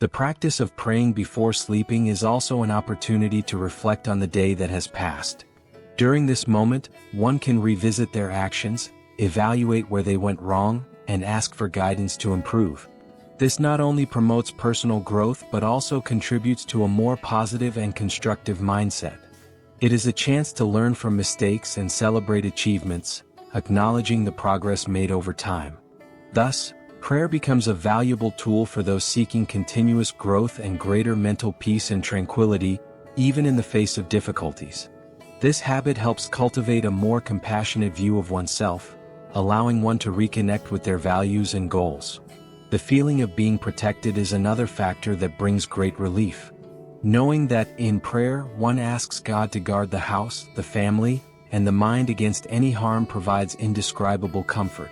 The practice of praying before sleeping is also an opportunity to reflect on the day that has passed. During this moment, one can revisit their actions, evaluate where they went wrong, and ask for guidance to improve. This not only promotes personal growth but also contributes to a more positive and constructive mindset. It is a chance to learn from mistakes and celebrate achievements, acknowledging the progress made over time. Thus, prayer becomes a valuable tool for those seeking continuous growth and greater mental peace and tranquility, even in the face of difficulties. This habit helps cultivate a more compassionate view of oneself, allowing one to reconnect with their values and goals. The feeling of being protected is another factor that brings great relief. Knowing that in prayer one asks God to guard the house, the family, and the mind against any harm provides indescribable comfort.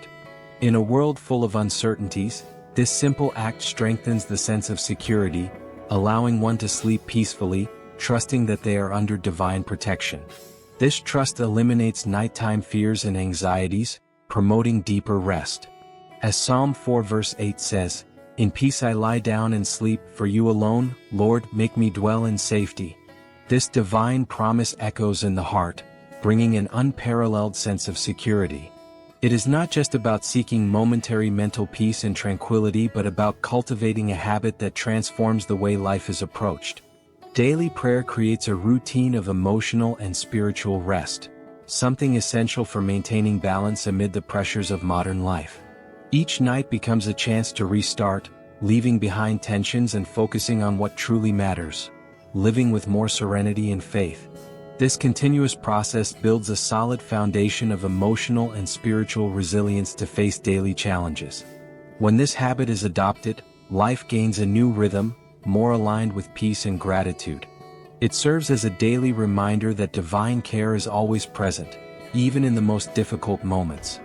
In a world full of uncertainties, this simple act strengthens the sense of security, allowing one to sleep peacefully, trusting that they are under divine protection. This trust eliminates nighttime fears and anxieties, promoting deeper rest. As Psalm 4 verse 8 says, "In peace I lie down and sleep, for you alone, Lord, make me dwell in safety." This divine promise echoes in the heart, bringing an unparalleled sense of security. It is not just about seeking momentary mental peace and tranquility but about cultivating a habit that transforms the way life is approached. Daily prayer creates a routine of emotional and spiritual rest, something essential for maintaining balance amid the pressures of modern life. Each night becomes a chance to restart, leaving behind tensions and focusing on what truly matters, living with more serenity and faith. This continuous process builds a solid foundation of emotional and spiritual resilience to face daily challenges. When this habit is adopted, life gains a new rhythm, more aligned with peace and gratitude. It serves as a daily reminder that divine care is always present, even in the most difficult moments.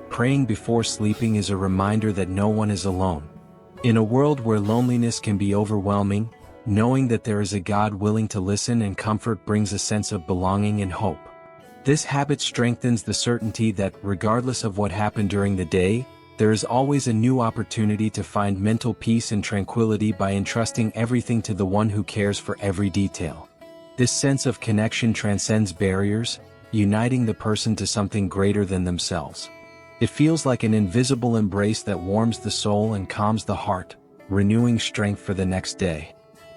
Praying before sleeping is a reminder that no one is alone. In a world where loneliness can be overwhelming, knowing that there is a God willing to listen and comfort brings a sense of belonging and hope. This habit strengthens the certainty that, regardless of what happened during the day, there is always a new opportunity to find mental peace and tranquility by entrusting everything to the one who cares for every detail. This sense of connection transcends barriers, uniting the person to something greater than themselves. It feels like an invisible embrace that warms the soul and calms the heart, renewing strength for the next day.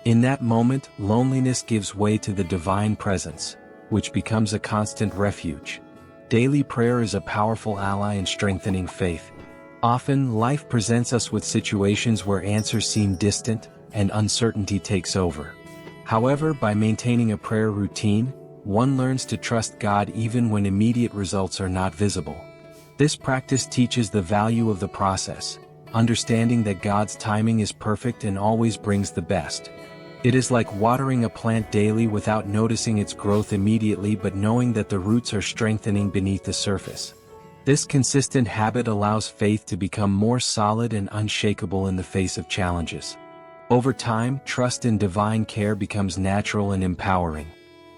In that moment, loneliness gives way to the divine presence, which becomes a constant refuge. Daily prayer is a powerful ally in strengthening faith. Often, life presents us with situations where answers seem distant, and uncertainty takes over. However, by maintaining a prayer routine, one learns to trust God even when immediate results are not visible. This practice teaches the value of the process, understanding that God's timing is perfect and always brings the best. It is like watering a plant daily without noticing its growth immediately but knowing that the roots are strengthening beneath the surface. This consistent habit allows faith to become more solid and unshakable in the face of challenges. Over time, trust in divine care becomes natural and empowering.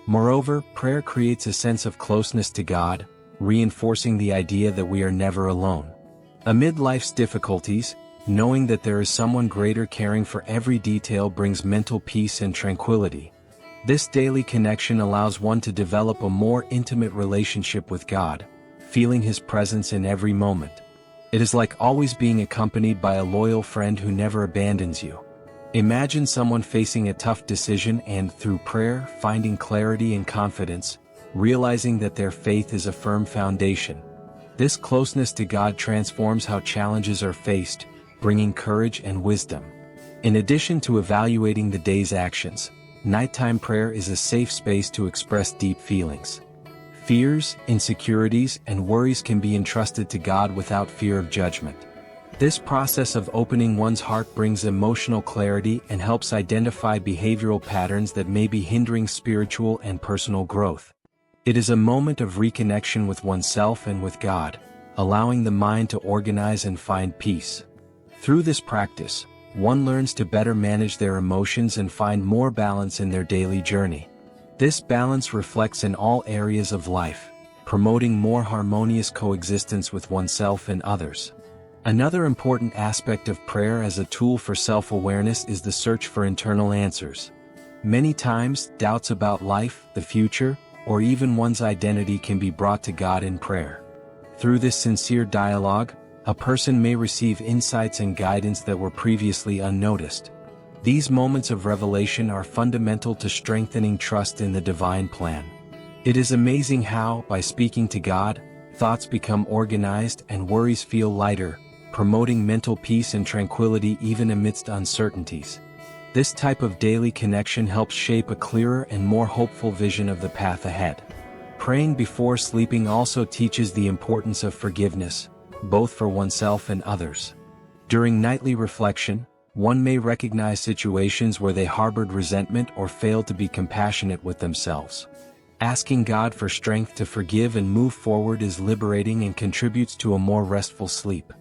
Moreover, prayer creates a sense of closeness to God, reinforcing the idea that we are never alone. Amid life's difficulties, knowing that there is someone greater caring for every detail brings mental peace and tranquility. This daily connection allows one to develop a more intimate relationship with God, feeling His presence in every moment. It is like always being accompanied by a loyal friend who never abandons you. Imagine someone facing a tough decision and, through prayer, finding clarity and confidence, realizing that their faith is a firm foundation. This closeness to God transforms how challenges are faced, bringing courage and wisdom. In addition to evaluating the day's actions, nighttime prayer is a safe space to express deep feelings. Fears, insecurities, and worries can be entrusted to God without fear of judgment. This process of opening one's heart brings emotional clarity and helps identify behavioral patterns that may be hindering spiritual and personal growth. It is a moment of reconnection with oneself and with God, allowing the mind to organize and find peace. Through this practice, one learns to better manage their emotions and find more balance in their daily journey. This balance reflects in all areas of life, promoting more harmonious coexistence with oneself and others. Another important aspect of prayer as a tool for self-awareness is the search for internal answers. Many times, doubts about life, the future, or even one's identity can be brought to God in prayer. Through this sincere dialogue, a person may receive insights and guidance that were previously unnoticed. These moments of revelation are fundamental to strengthening trust in the divine plan. It is amazing how, by speaking to God, thoughts become organized and worries feel lighter, promoting mental peace and tranquility even amidst uncertainties. This type of daily connection helps shape a clearer and more hopeful vision of the path ahead. Praying before sleeping also teaches the importance of forgiveness, both for oneself and others. During nightly reflection, one may recognize situations where they harbored resentment or failed to be compassionate with themselves. Asking God for strength to forgive and move forward is liberating and contributes to a more restful sleep.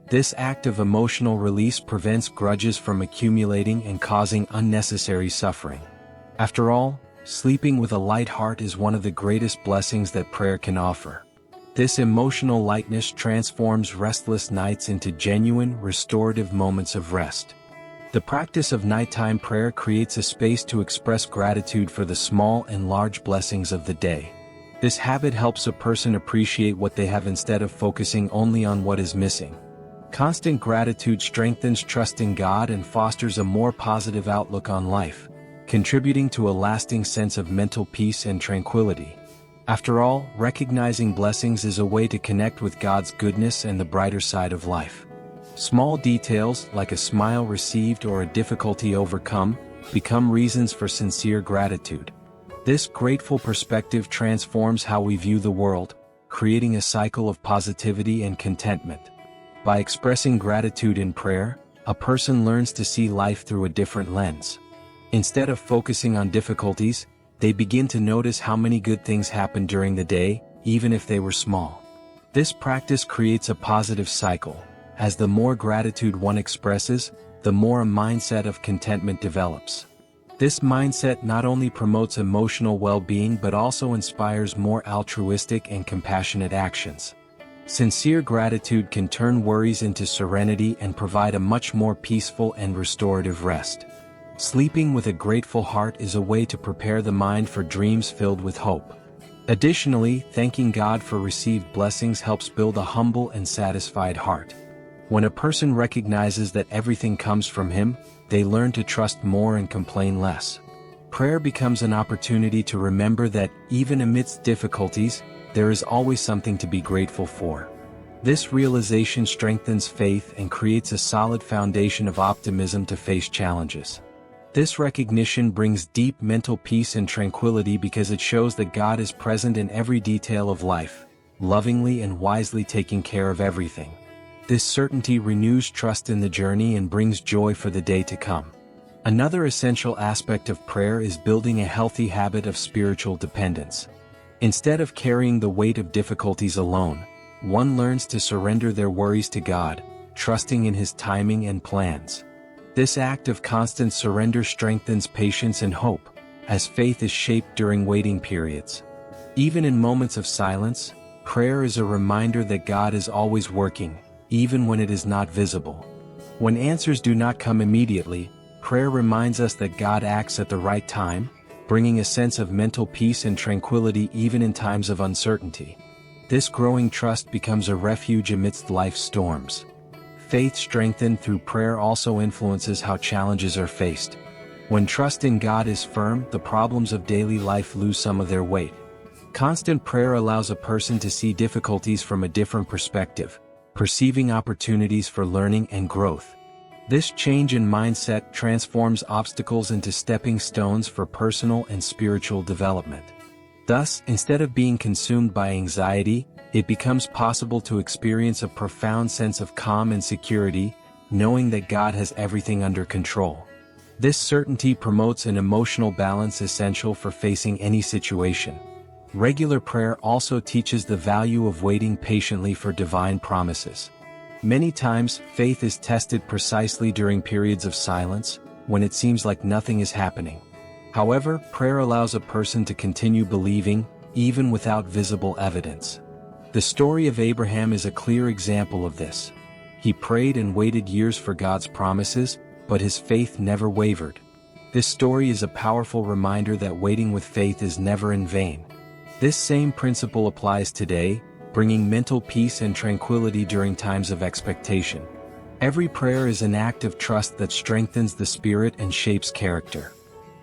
This act of emotional release prevents grudges from accumulating and causing unnecessary suffering. After all, sleeping with a light heart is one of the greatest blessings that prayer can offer. This emotional lightness transforms restless nights into genuine, restorative moments of rest. The practice of nighttime prayer creates a space to express gratitude for the small and large blessings of the day. This habit helps a person appreciate what they have instead of focusing only on what is missing. Constant gratitude strengthens trust in God and fosters a more positive outlook on life, contributing to a lasting sense of mental peace and tranquility. After all, recognizing blessings is a way to connect with God's goodness and the brighter side of life. Small details, like a smile received or a difficulty overcome, become reasons for sincere gratitude. This grateful perspective transforms how we view the world, creating a cycle of positivity and contentment. By expressing gratitude in prayer, a person learns to see life through a different lens. Instead of focusing on difficulties, they begin to notice how many good things happen during the day, even if they were small. This practice creates a positive cycle. As the more gratitude one expresses, the more a mindset of contentment develops. This mindset not only promotes emotional well-being but also inspires more altruistic and compassionate actions. Sincere gratitude can turn worries into serenity and provide a much more peaceful and restorative rest. Sleeping with a grateful heart is a way to prepare the mind for dreams filled with hope. Additionally, thanking God for received blessings helps build a humble and satisfied heart. When a person recognizes that everything comes from Him, they learn to trust more and complain less. Prayer becomes an opportunity to remember that, even amidst difficulties, there is always something to be grateful for. This realization strengthens faith and creates a solid foundation of optimism to face challenges. This recognition brings deep mental peace and tranquility because it shows that God is present in every detail of life, lovingly and wisely taking care of everything. This certainty renews trust in the journey and brings joy for the day to come. Another essential aspect of prayer is building a healthy habit of spiritual dependence. Instead of carrying the weight of difficulties alone, one learns to surrender their worries to God, trusting in His timing and plans. This act of constant surrender strengthens patience and hope, as faith is shaped during waiting periods. Even in moments of silence, prayer is a reminder that God is always working, even when it is not visible. When answers do not come immediately, prayer reminds us that God acts at the right time, bringing a sense of mental peace and tranquility even in times of uncertainty. This growing trust becomes a refuge amidst life's storms. Faith strengthened through prayer also influences how challenges are faced. When trust in God is firm, the problems of daily life lose some of their weight. Constant prayer allows a person to see difficulties from a different perspective, perceiving opportunities for learning and growth. This change in mindset transforms obstacles into stepping stones for personal and spiritual development. Thus, instead of being consumed by anxiety, it becomes possible to experience a profound sense of calm and security, knowing that God has everything under control. This certainty promotes an emotional balance essential for facing any situation. Regular prayer also teaches the value of waiting patiently for divine promises. Many times, faith is tested precisely during periods of silence, when it seems like nothing is happening. However, prayer allows a person to continue believing, even without visible evidence. The story of Abraham is a clear example of this. He prayed and waited years for God's promises, but his faith never wavered. This story is a powerful reminder that waiting with faith is never in vain. This same principle applies today, bringing mental peace and tranquility during times of expectation. Every prayer is an act of trust that strengthens the spirit and shapes character.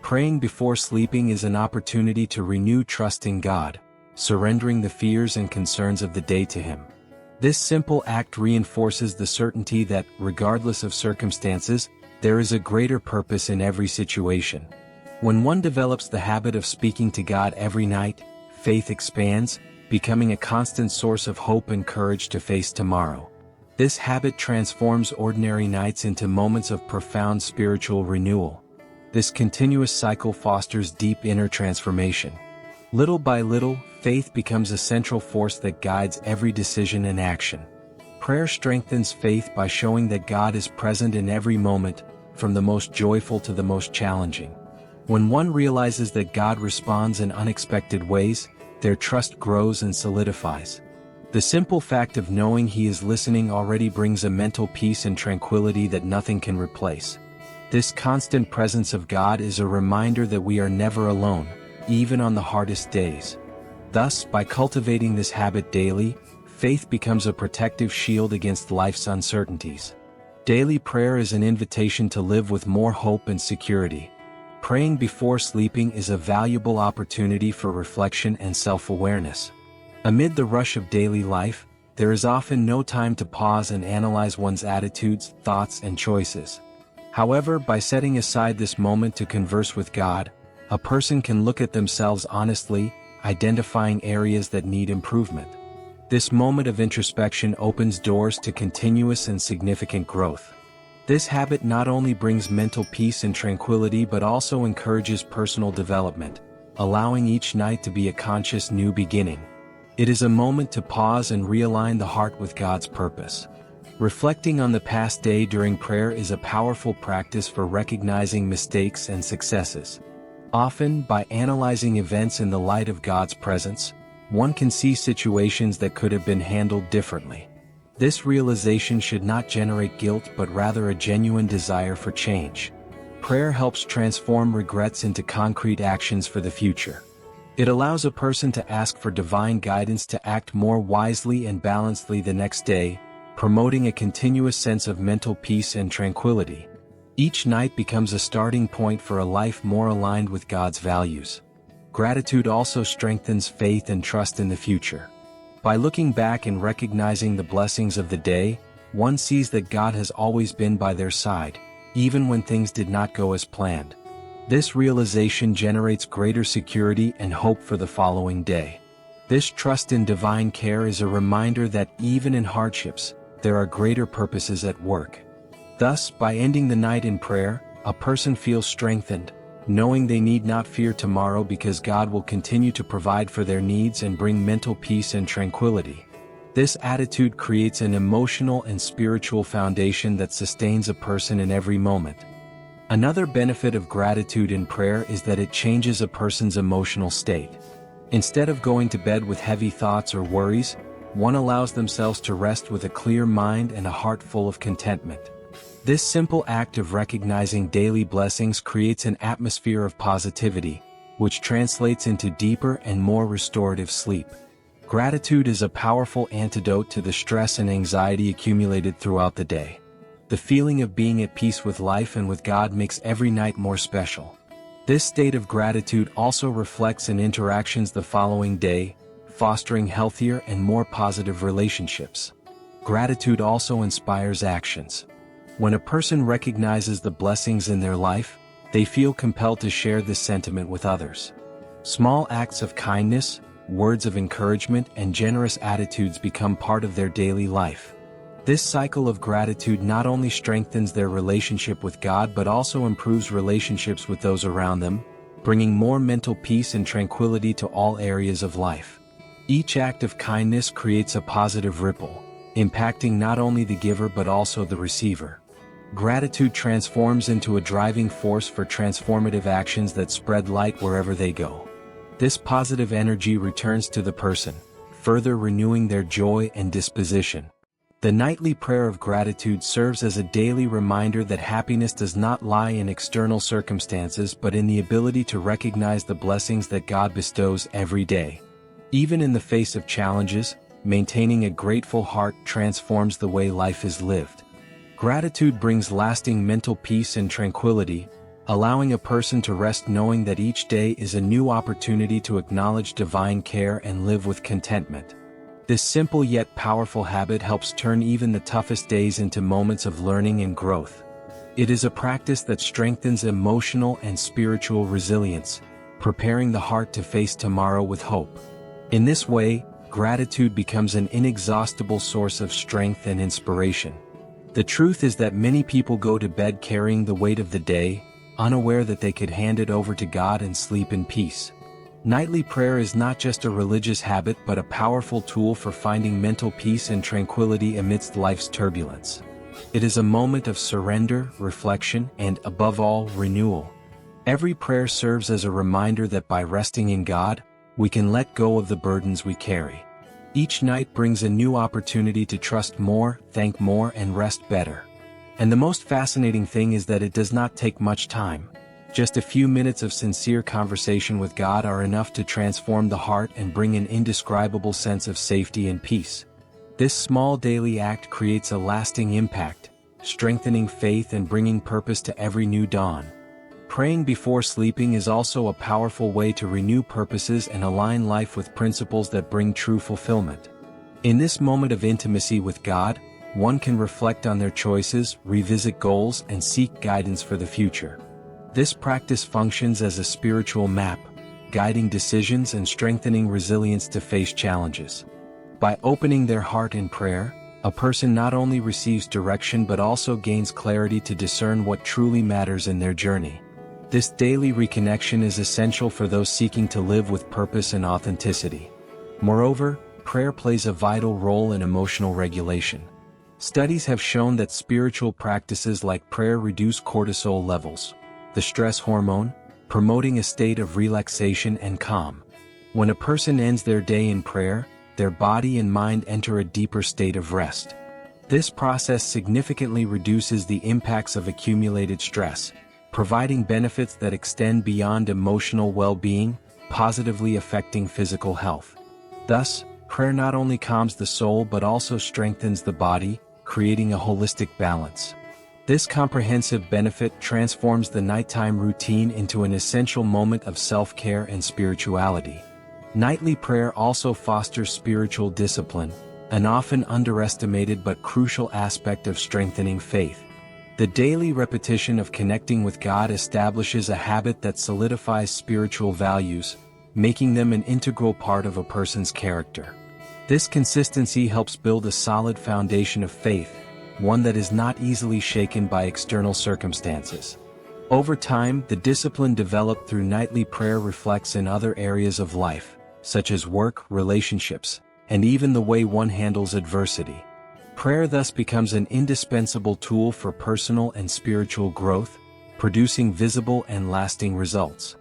Praying before sleeping is an opportunity to renew trust in God, surrendering the fears and concerns of the day to Him. This simple act reinforces the certainty that, regardless of circumstances, there is a greater purpose in every situation. When one develops the habit of speaking to God every night, faith expands, becoming a constant source of hope and courage to face tomorrow. This habit transforms ordinary nights into moments of profound spiritual renewal. This continuous cycle fosters deep inner transformation. Little by little, faith becomes a central force that guides every decision and action. Prayer strengthens faith by showing that God is present in every moment, from the most joyful to the most challenging. When one realizes that God responds in unexpected ways, their trust grows and solidifies. The simple fact of knowing He is listening already brings a mental peace and tranquility that nothing can replace. This constant presence of God is a reminder that we are never alone, even on the hardest days. Thus, by cultivating this habit daily, faith becomes a protective shield against life's uncertainties. Daily prayer is an invitation to live with more hope and security. Praying before sleeping is a valuable opportunity for reflection and self-awareness. Amid the rush of daily life, there is often no time to pause and analyze one's attitudes, thoughts, and choices. However, by setting aside this moment to converse with God, a person can look at themselves honestly, identifying areas that need improvement. This moment of introspection opens doors to continuous and significant growth. This habit not only brings mental peace and tranquility but also encourages personal development, allowing each night to be a conscious new beginning. It is a moment to pause and realign the heart with God's purpose. Reflecting on the past day during prayer is a powerful practice for recognizing mistakes and successes. Often, by analyzing events in the light of God's presence, one can see situations that could have been handled differently. This realization should not generate guilt but rather a genuine desire for change. Prayer helps transform regrets into concrete actions for the future. It allows a person to ask for divine guidance to act more wisely and balancedly the next day, promoting a continuous sense of mental peace and tranquility. Each night becomes a starting point for a life more aligned with God's values. Gratitude also strengthens faith and trust in the future. By looking back and recognizing the blessings of the day, one sees that God has always been by their side, even when things did not go as planned. This realization generates greater security and hope for the following day. This trust in divine care is a reminder that even in hardships, there are greater purposes at work. Thus, by ending the night in prayer, a person feels strengthened, knowing they need not fear tomorrow because God will continue to provide for their needs and bring mental peace and tranquility. This attitude creates an emotional and spiritual foundation that sustains a person in every moment. Another benefit of gratitude in prayer is that it changes a person's emotional state. Instead of going to bed with heavy thoughts or worries, one allows themselves to rest with a clear mind and a heart full of contentment. This simple act of recognizing daily blessings creates an atmosphere of positivity, which translates into deeper and more restorative sleep. Gratitude is a powerful antidote to the stress and anxiety accumulated throughout the day. The feeling of being at peace with life and with God makes every night more special. This state of gratitude also reflects in interactions the following day, fostering healthier and more positive relationships. Gratitude also inspires actions. When a person recognizes the blessings in their life, they feel compelled to share this sentiment with others. Small acts of kindness, words of encouragement, and generous attitudes become part of their daily life. This cycle of gratitude not only strengthens their relationship with God but also improves relationships with those around them, bringing more mental peace and tranquility to all areas of life. Each act of kindness creates a positive ripple, impacting not only the giver but also the receiver. Gratitude transforms into a driving force for transformative actions that spread light wherever they go. This positive energy returns to the person, further renewing their joy and disposition. The nightly prayer of gratitude serves as a daily reminder that happiness does not lie in external circumstances but in the ability to recognize the blessings that God bestows every day. Even in the face of challenges, maintaining a grateful heart transforms the way life is lived. Gratitude brings lasting mental peace and tranquility, allowing a person to rest knowing that each day is a new opportunity to acknowledge divine care and live with contentment. This simple yet powerful habit helps turn even the toughest days into moments of learning and growth. It is a practice that strengthens emotional and spiritual resilience, preparing the heart to face tomorrow with hope. In this way, gratitude becomes an inexhaustible source of strength and inspiration. The truth is that many people go to bed carrying the weight of the day, unaware that they could hand it over to God and sleep in peace. Nightly prayer is not just a religious habit but a powerful tool for finding mental peace and tranquility amidst life's turbulence. It is a moment of surrender, reflection, and, above all, renewal. Every prayer serves as a reminder that by resting in God, we can let go of the burdens we carry. Each night brings a new opportunity to trust more, thank more, and rest better. And the most fascinating thing is that it does not take much time. Just a few minutes of sincere conversation with God are enough to transform the heart and bring an indescribable sense of safety and peace. This small daily act creates a lasting impact, strengthening faith and bringing purpose to every new dawn. Praying before sleeping is also a powerful way to renew purposes and align life with principles that bring true fulfillment. In this moment of intimacy with God, one can reflect on their choices, revisit goals, and seek guidance for the future. This practice functions as a spiritual map, guiding decisions and strengthening resilience to face challenges. By opening their heart in prayer, a person not only receives direction but also gains clarity to discern what truly matters in their journey. This daily reconnection is essential for those seeking to live with purpose and authenticity. Moreover, prayer plays a vital role in emotional regulation. Studies have shown that spiritual practices like prayer reduce cortisol levels, the stress hormone, promoting a state of relaxation and calm. When a person ends their day in prayer, their body and mind enter a deeper state of rest. This process significantly reduces the impacts of accumulated stress, providing benefits that extend beyond emotional well-being, positively affecting physical health. Thus, prayer not only calms the soul but also strengthens the body, creating a holistic balance. This comprehensive benefit transforms the nighttime routine into an essential moment of self-care and spirituality. Nightly prayer also fosters spiritual discipline, an often underestimated but crucial aspect of strengthening faith. The daily repetition of connecting with God establishes a habit that solidifies spiritual values, making them an integral part of a person's character. This consistency helps build a solid foundation of faith, one that is not easily shaken by external circumstances. Over time, the discipline developed through nightly prayer reflects in other areas of life, such as work, relationships, and even the way one handles adversity. Prayer thus becomes an indispensable tool for personal and spiritual growth, producing visible and lasting results.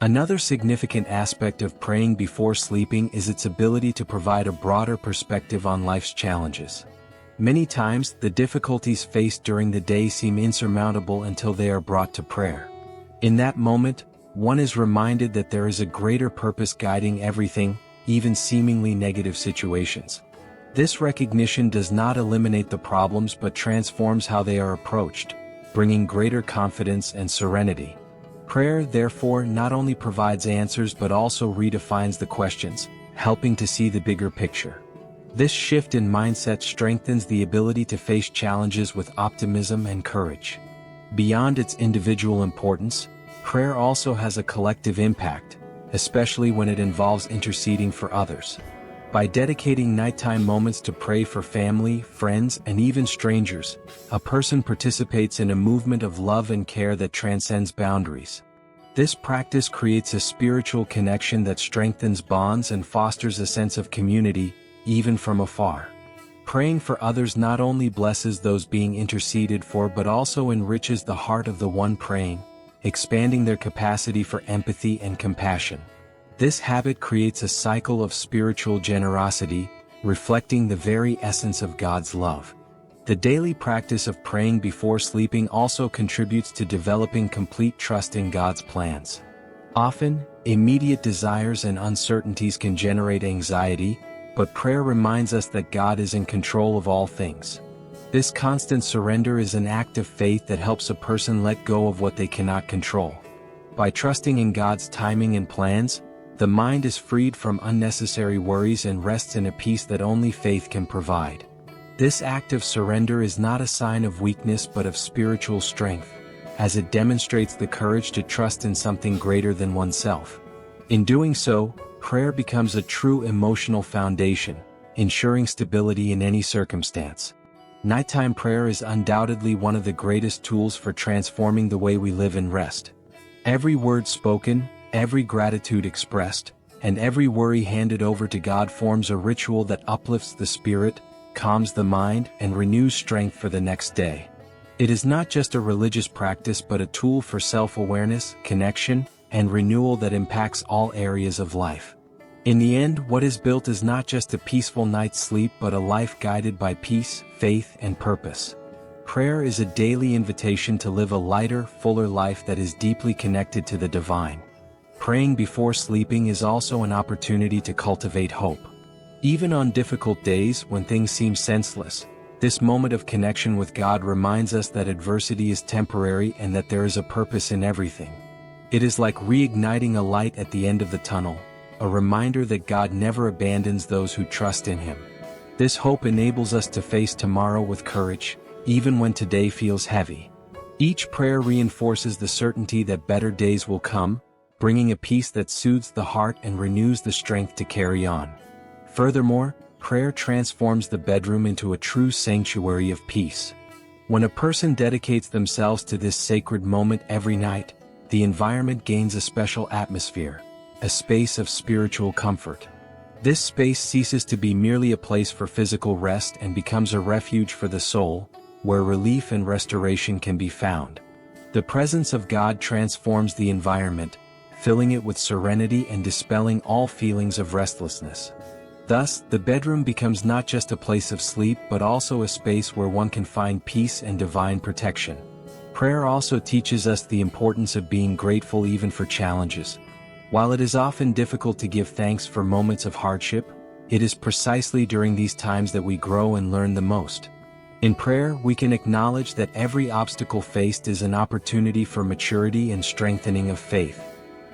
Another significant aspect of praying before sleeping is its ability to provide a broader perspective on life's challenges. Many times, the difficulties faced during the day seem insurmountable until they are brought to prayer. In that moment, one is reminded that there is a greater purpose guiding everything, even seemingly negative situations. This recognition does not eliminate the problems but transforms how they are approached, bringing greater confidence and serenity. Prayer, therefore, not only provides answers but also redefines the questions, helping to see the bigger picture. This shift in mindset strengthens the ability to face challenges with optimism and courage. Beyond its individual importance, prayer also has a collective impact, especially when it involves interceding for others. By dedicating nighttime moments to pray for family, friends, and even strangers, a person participates in a movement of love and care that transcends boundaries. This practice creates a spiritual connection that strengthens bonds and fosters a sense of community, even from afar. Praying for others not only blesses those being interceded for but also enriches the heart of the one praying, expanding their capacity for empathy and compassion. This habit creates a cycle of spiritual generosity, reflecting the very essence of God's love. The daily practice of praying before sleeping also contributes to developing complete trust in God's plans. Often, immediate desires and uncertainties can generate anxiety, but prayer reminds us that God is in control of all things. This constant surrender is an act of faith that helps a person let go of what they cannot control. By trusting in God's timing and plans, the mind is freed from unnecessary worries and rests in a peace that only faith can provide. This act of surrender is not a sign of weakness but of spiritual strength, as it demonstrates the courage to trust in something greater than oneself. In doing so, prayer becomes a true emotional foundation, ensuring stability in any circumstance. Nighttime prayer is undoubtedly one of the greatest tools for transforming the way we live and rest. Every word spoken, every gratitude expressed, and every worry handed over to God forms a ritual that uplifts the spirit, calms the mind, and renews strength for the next day. It is not just a religious practice but a tool for self-awareness, connection, and renewal that impacts all areas of life. In the end, what is built is not just a peaceful night's sleep but a life guided by peace, faith, and purpose. Prayer is a daily invitation to live a lighter, fuller life that is deeply connected to the divine. Praying before sleeping is also an opportunity to cultivate hope. Even on difficult days when things seem senseless, this moment of connection with God reminds us that adversity is temporary and that there is a purpose in everything. It is like reigniting a light at the end of the tunnel, a reminder that God never abandons those who trust in Him. This hope enables us to face tomorrow with courage, even when today feels heavy. Each prayer reinforces the certainty that better days will come, bringing a peace that soothes the heart and renews the strength to carry on. Furthermore, prayer transforms the bedroom into a true sanctuary of peace. When a person dedicates themselves to this sacred moment every night, the environment gains a special atmosphere, a space of spiritual comfort. This space ceases to be merely a place for physical rest and becomes a refuge for the soul, where relief and restoration can be found. The presence of God transforms the environment, filling it with serenity and dispelling all feelings of restlessness. Thus, the bedroom becomes not just a place of sleep but also a space where one can find peace and divine protection. Prayer also teaches us the importance of being grateful even for challenges. While it is often difficult to give thanks for moments of hardship, it is precisely during these times that we grow and learn the most. In prayer, we can acknowledge that every obstacle faced is an opportunity for maturity and strengthening of faith.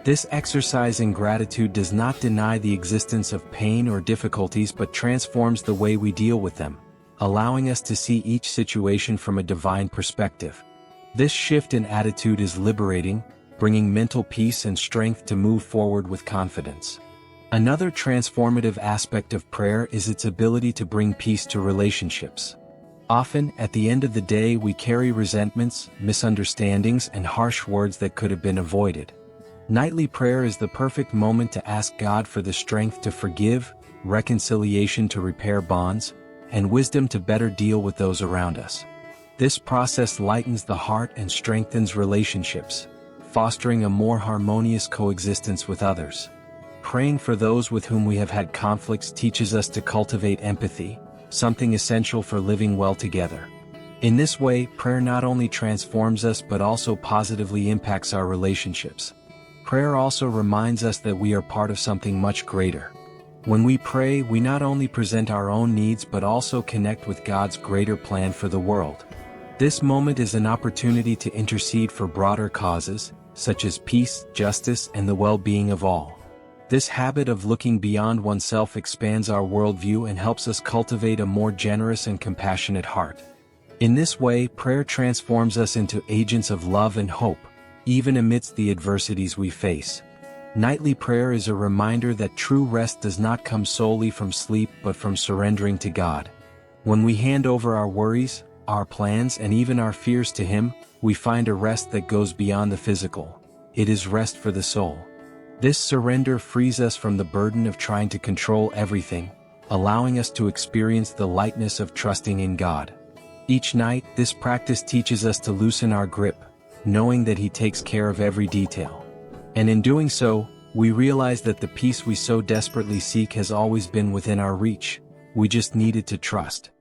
This exercise in gratitude does not deny the existence of pain or difficulties but transforms the way we deal with them, allowing us to see each situation from a divine perspective. This shift in attitude is liberating, bringing mental peace and strength to move forward with confidence. Another transformative aspect of prayer is its ability to bring peace to relationships. Often, at the end of the day, we carry resentments, misunderstandings, and harsh words that could have been avoided. Nightly prayer is the perfect moment to ask God for the strength to forgive, reconciliation to repair bonds, and wisdom to better deal with those around us. This process lightens the heart and strengthens relationships, fostering a more harmonious coexistence with others. Praying for those with whom we have had conflicts teaches us to cultivate empathy, something essential for living well together. In this way, prayer not only transforms us but also positively impacts our relationships. Prayer also reminds us that we are part of something much greater. When we pray, we not only present our own needs but also connect with God's greater plan for the world. This moment is an opportunity to intercede for broader causes, such as peace, justice, and the well-being of all. This habit of looking beyond oneself expands our worldview and helps us cultivate a more generous and compassionate heart. In this way, prayer transforms us into agents of love and hope, even amidst the adversities we face. Nightly prayer is a reminder that true rest does not come solely from sleep but from surrendering to God. When we hand over our worries, our plans, and even our fears to Him, we find a rest that goes beyond the physical. It is rest for the soul. This surrender frees us from the burden of trying to control everything, allowing us to experience the lightness of trusting in God. Each night, this practice teaches us to loosen our grip, knowing that He takes care of every detail. And in doing so, we realize that the peace we so desperately seek has always been within our reach. We just needed to trust.